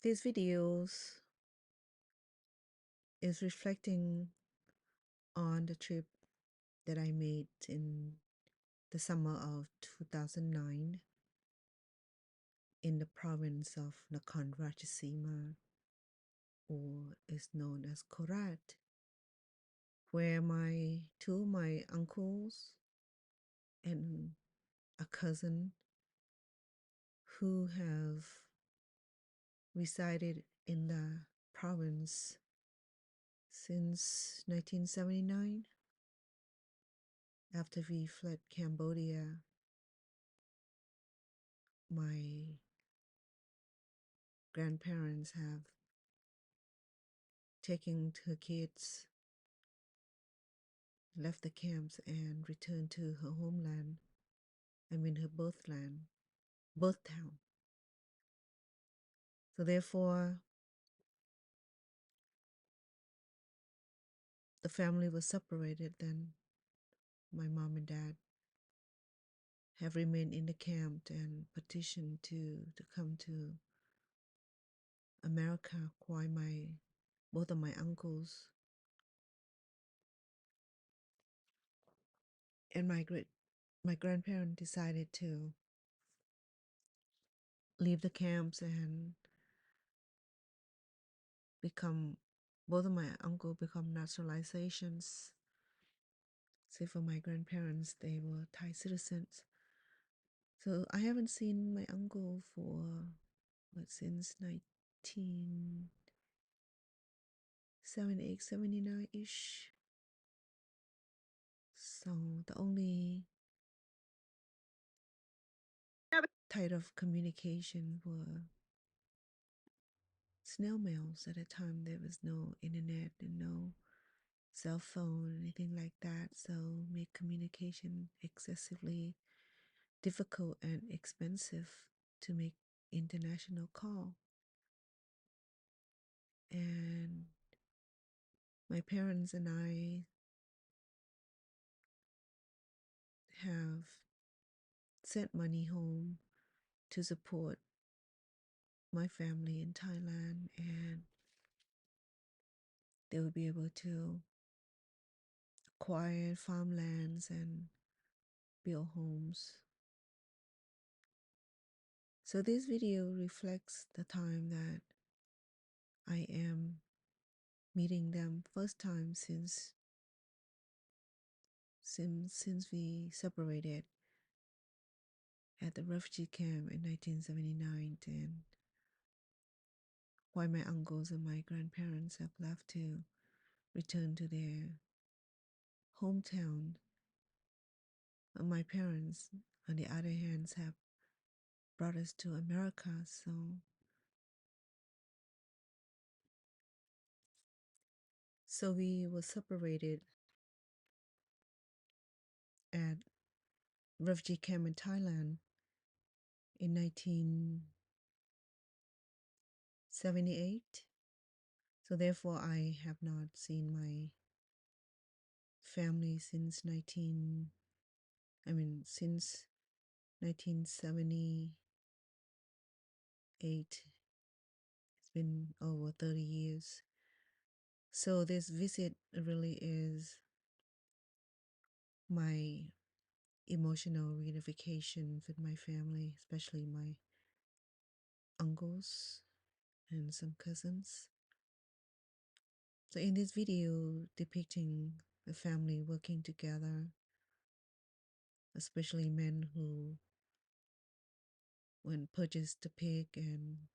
These videos is reflecting on the trip that I made in the summer of 2009 in the province of Nakhon Ratchasima, or is known as Korat, where two of my uncles and a cousin who have resided in the province since 1979 after we fled Cambodia. My grandparents have taken her kids, left the camps, and returned to her homeland. I mean, her birth town. So, therefore, the family was separated. Then, my mom and dad have remained in the camp and petitioned to come to America, while both of my uncles and my grandparents decided to leave the camps and both of my uncle become naturalizations. Say for my grandparents, they were Thai citizens. So I haven't seen my uncle for since 1978, 79-ish. So the only type of communication were snail mails. At the time there was no internet and no cell phone or anything like that, so made communication excessively difficult and expensive to make international call. And my parents and I have sent money home to support my family in Thailand, and they will be able to acquire farmlands and build homes. So this video reflects the time that I am meeting them first time since we separated at the refugee camp in 1979, and why my uncles and my grandparents have left to return to their hometown. And my parents, on the other hand, have brought us to America. So we were separated at refugee camp in Thailand in 1978. So therefore, I have not seen my family since 1978. It's been over 30 years. So this visit really is my emotional reunification with my family, especially my uncles and some cousins. So in this video depicting the family working together, especially men who went purchased the pig and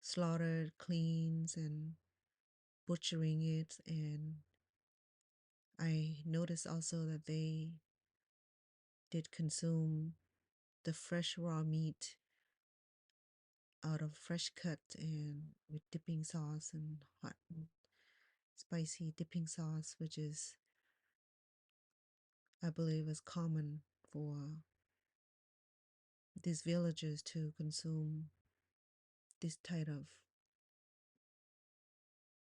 slaughtered, cleans, and butchering it. And I noticed also that they did consume the fresh raw meat out of fresh cut and with dipping sauce and hot and spicy dipping sauce, which is, I believe, is common for these villagers to consume this type of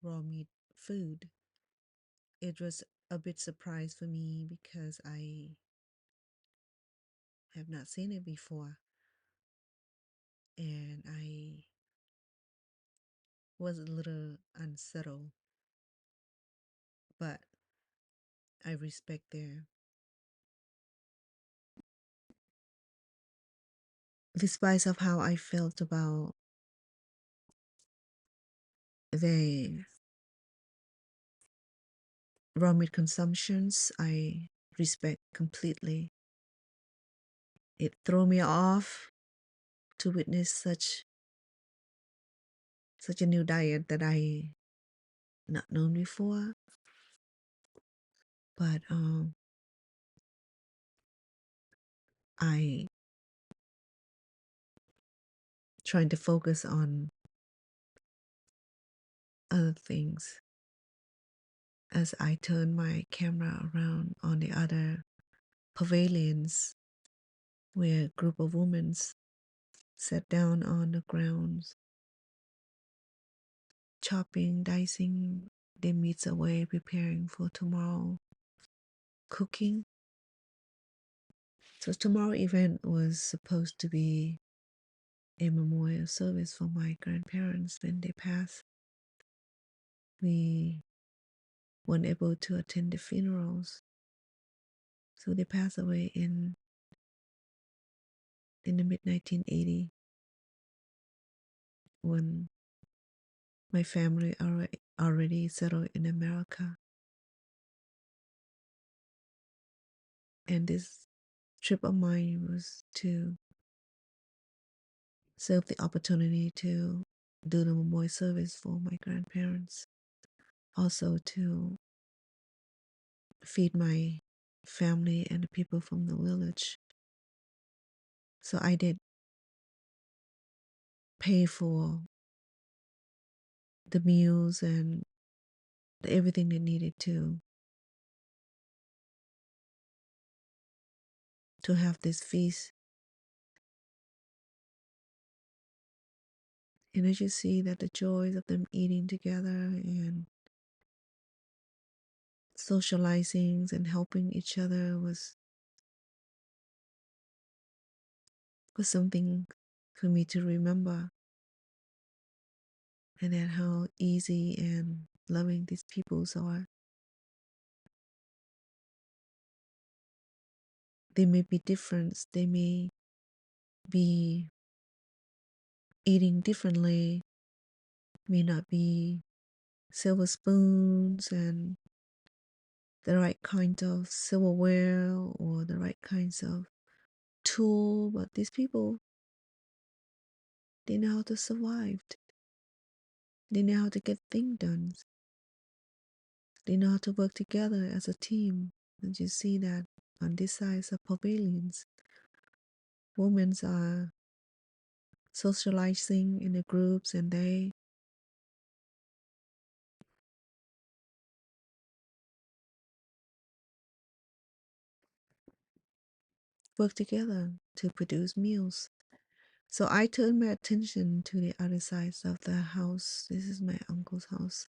raw meat food. It was a bit surprise for me because I have not seen it before, and I was a little unsettled, but I respect their, despite of how I felt about the raw meat consumptions, I respect completely. It threw me off to witness such a new diet that I not known before. But I trying to focus on other things as I turn my camera around on the other pavilions where a group of women sat down on the grounds, chopping, dicing their meats away, preparing for tomorrow cooking. So tomorrow event was supposed to be a memorial service for my grandparents when they passed. We weren't able to attend the funerals, so they passed away in the mid 1980 when my family already settled in America. And this trip of mine was to serve the opportunity to do the memorial service for my grandparents, also to feed my family and the people from the village. So I did pay for the meals and everything they needed to have this feast. And as you see that the joys of them eating together and socializing and helping each other was something for me to remember, and that how easy and loving these peoples are. They may be different, they may be eating differently, may not be silver spoons and the right kind of silverware or the right kinds of tool, but these people, they know how to survive. They know how to get things done. They know how to work together as a team. And you see that on this side of pavilions, women are socializing in the groups and they work together to produce meals. So I turned my attention to the other side of the house. This is my uncle's house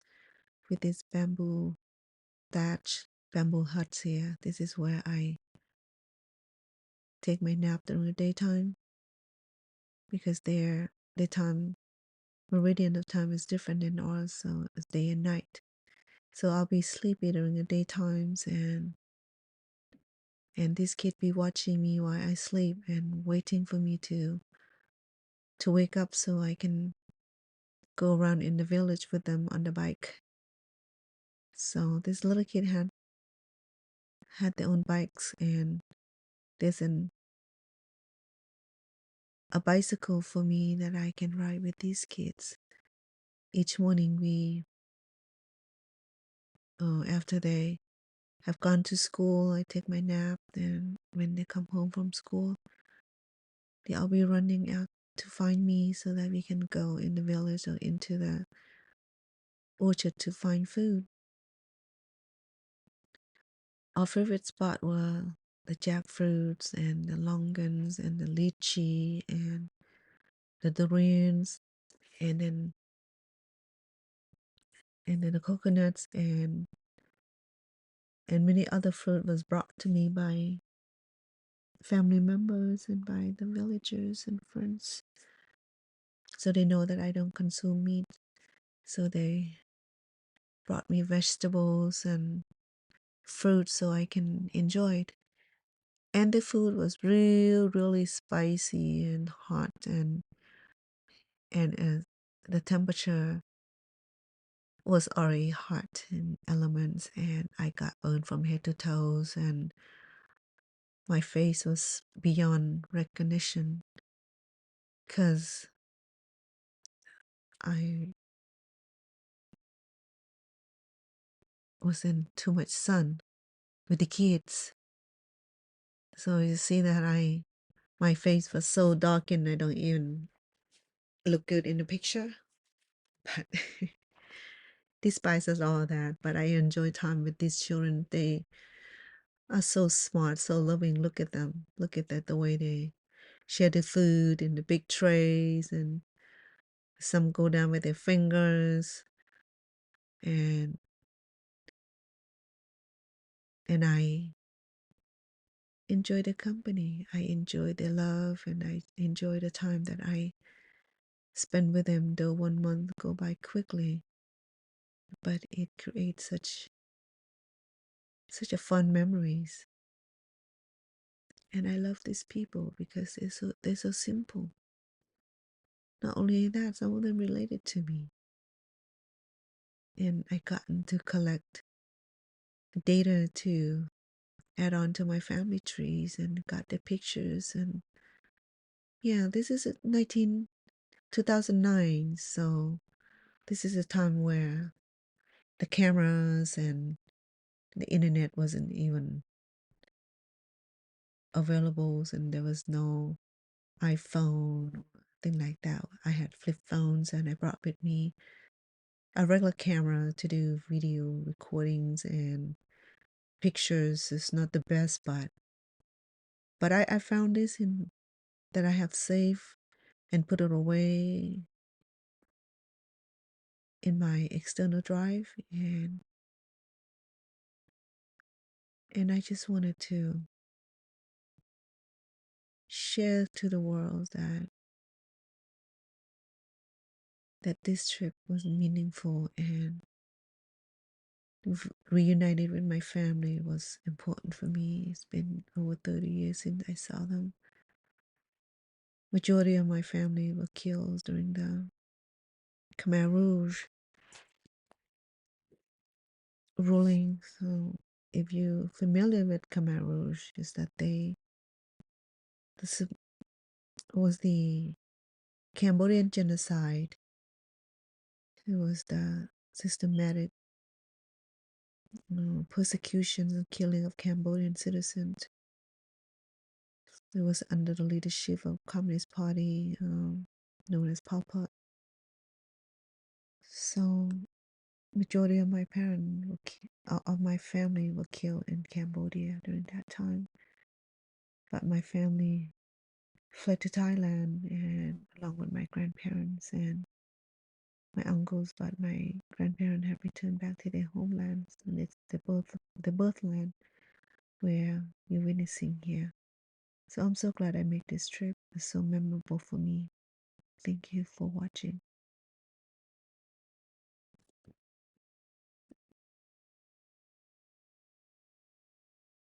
with this bamboo thatch, bamboo huts here. This is where I take my nap during the daytime because their time meridian of time is different than ours, so it's day and night. So I'll be sleepy during the daytimes and this kid be watching me while I sleep and waiting for me to wake up so I can go around in the village with them on the bike. So this little kid had their own bikes, and there's a bicycle for me that I can ride with these kids. Each morning after they have gone to school, I take my nap. Then when they come home from school, they'll be running out to find me so that we can go in the village or into the orchard to find food. Our favorite spot were the jackfruits and the longans and the lychee and the durians and then the coconuts and many other fruit was brought to me by family members and by the villagers and friends, so they know that I don't consume meat. So they brought me vegetables and fruit so I can enjoy it. And the food was really spicy and hot, and the temperature was already hot in elements, and I got burned from head to toes, and my face was beyond recognition because I was in too much sun with the kids. So you see that my face was so dark and I don't even look good in the picture. But despite all that, but I enjoy time with these children. They are so smart, so loving. Look at them. Look at that, the way they share the food in the big trays, and some go down with their fingers, and I enjoy the company. I enjoy their love, and I enjoy the time that I spend with them. Though 1 month go by quickly, but it creates such a fun memories. And I love these people because they're so simple. Not only that, some of them related to me, and I gotten to collect data to add on to my family trees and got the pictures. And yeah, this is 2009, so this is a time where the cameras and the internet wasn't even available, and there was no iPhone or thing like that. I had flip phones, and I brought with me a regular camera to do video recordings, and pictures is not the best, but I found this in that I have saved and put it away in my external drive, and I just wanted to share to the world that this trip was meaningful, and reunited with my family was important for me. It's been over 30 years since I saw them. Majority of my family were killed during the Khmer Rouge ruling. So if you're familiar with Khmer Rouge, is that this was the Cambodian genocide. It was the systematic persecution and killing of Cambodian citizens. It was under the leadership of Communist Party, known as Pol Pot. So majority of my parents of my family were killed in Cambodia during that time. But my family fled to Thailand, and along with my grandparents and my uncles, but my grandparents have returned back to their homelands, and it's the birthland where you're witnessing here. So I'm so glad I made this trip. It's so memorable for me. Thank you for watching.